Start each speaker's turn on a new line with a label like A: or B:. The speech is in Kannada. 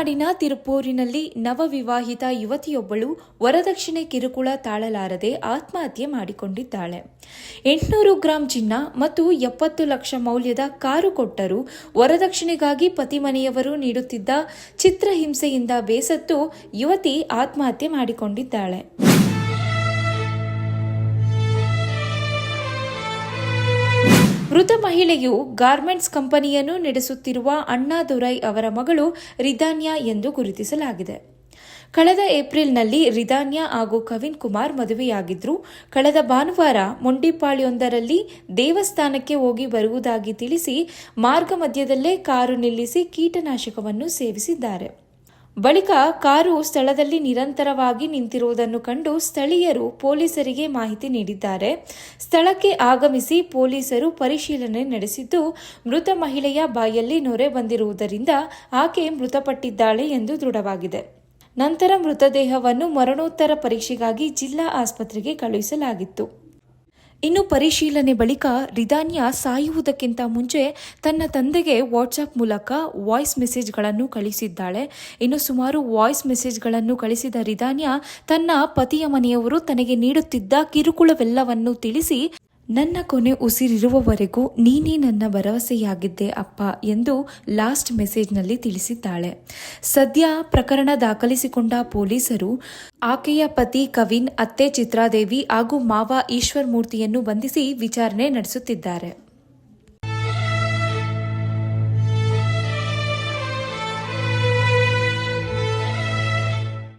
A: ತಮಿಳುನಾಡಿನ ತಿರುಪೂರಿನಲ್ಲಿ ನವವಿವಾಹಿತ ಯುವತಿಯೊಬ್ಬಳು ವರದಕ್ಷಿಣೆ ಕಿರುಕುಳ ತಾಳಲಾರದೆ ಆತ್ಮಹತ್ಯೆ ಮಾಡಿಕೊಂಡಿದ್ದಾಳೆ. 800 ಗ್ರಾಂ ಚಿನ್ನ ಮತ್ತು 70 ಲಕ್ಷ ಮೌಲ್ಯದ ಕಾರು ಕೊಟ್ಟರೂ ವರದಕ್ಷಿಣೆಗಾಗಿ ಪತಿ ಮನೆಯವರು ನೀಡುತ್ತಿದ್ದ ಚಿತ್ರಹಿಂಸೆಯಿಂದ ಬೇಸತ್ತು ಯುವತಿ ಆತ್ಮಹತ್ಯೆ ಮಾಡಿಕೊಂಡಿದ್ದಾಳೆ. ಮೃತ ಮಹಿಳೆಯು ಗಾರ್ಮೆಂಟ್ಸ್ ಕಂಪನಿಯನ್ನು ನಡೆಸುತ್ತಿರುವ ಅಣ್ಣಾದುರೈ ಅವರ ಮಗಳು ರಿದಾನ್ಯಾ ಎಂದು ಗುರುತಿಸಲಾಗಿದೆ. ಕಳೆದ ಏಪ್ರಿಲ್ನಲ್ಲಿ ರಿದಾನ್ಯಾ ಹಾಗೂ ಕವಿನ್ ಕುಮಾರ್ ಮದುವೆಯಾಗಿದ್ರು. ಕಳೆದ ಭಾನುವಾರ ಮೊಂಡಿಪಾಳ್ಯೊಂದರಲ್ಲಿ ದೇವಸ್ಥಾನಕ್ಕೆ ಹೋಗಿ ಬರುವುದಾಗಿ ತಿಳಿಸಿ ಮಾರ್ಗ ಮಧ್ಯದಲ್ಲೇ ಕಾರು ನಿಲ್ಲಿಸಿ ಕೀಟನಾಶಕವನ್ನು ಸೇವಿಸಿದ್ದಾರೆ. ಬಳಿಕ ಕಾರು ಸ್ಥಳದಲ್ಲಿ ನಿರಂತರವಾಗಿ ನಿಂತಿರುವುದನ್ನು ಕಂಡು ಸ್ಥಳೀಯರು ಪೊಲೀಸರಿಗೆ ಮಾಹಿತಿ ನೀಡಿದ್ದಾರೆ. ಸ್ಥಳಕ್ಕೆ ಆಗಮಿಸಿ ಪೊಲೀಸರು ಪರಿಶೀಲನೆ ನಡೆಸಿದ್ದು, ಮೃತ ಮಹಿಳೆಯ ಬಾಯಲ್ಲಿ ನೊರೆ ಬಂದಿರುವುದರಿಂದ ಆಕೆ ಮೃತಪಟ್ಟಿದ್ದಾಳೆ ಎಂದು ದೃಢವಾಗಿದೆ. ನಂತರ ಮೃತದೇಹವನ್ನು ಮರಣೋತ್ತರ ಪರೀಕ್ಷೆಗಾಗಿ ಜಿಲ್ಲಾ ಆಸ್ಪತ್ರೆಗೆ ಕಳುಹಿಸಲಾಗಿತ್ತು. ಇನ್ನು ಪರಿಶೀಲನೆ ಬಳಿಕ ರಿದಾನ್ಯಾ ಸಾಯುವುದಕ್ಕಿಂತ ಮುಂಚೆ ತನ್ನ ತಂದೆಗೆ ವಾಟ್ಸಾಪ್ ಮೂಲಕ ವಾಯ್ಸ್ ಮೆಸೇಜ್ಗಳನ್ನು ಕಳಿಸಿದ್ದಾಳೆ. ಇನ್ನು ಸುಮಾರು ವಾಯ್ಸ್ ಮೆಸೇಜ್ಗಳನ್ನು ಕಳಿಸಿದ ರಿದಾನ್ಯಾ ತನ್ನ ಪತಿಯ ಮನೆಯವರು ತನಗೆ ನೀಡುತ್ತಿದ್ದ ಕಿರುಕುಳವೆಲ್ಲವನ್ನು ತಿಳಿಸಿ, ನನ್ನ ಕೊನೆ ಉಸಿರಿರುವವರೆಗೂ ನೀನೇ ನನ್ನ ಭರವಸೆಯಾಗಿದ್ದೆ ಅಪ್ಪ ಎಂದು ಲಾಸ್ಟ್ ಮೆಸೇಜ್ನಲ್ಲಿ ತಿಳಿಸಿದ್ದಾಳೆ. ಸದ್ಯ ಪ್ರಕರಣ ದಾಖಲಿಸಿಕೊಂಡ ಪೊಲೀಸರು ಆಕೆಯ ಪತಿ ಕವಿನ್, ಅತ್ತೆ ಚಿತ್ರಾದೇವಿ ಹಾಗೂ ಮಾವ ಈಶ್ವರ್ ಮೂರ್ತಿಯನ್ನು ಬಂಧಿಸಿ ವಿಚಾರಣೆ ನಡೆಸುತ್ತಿದ್ದಾರೆ.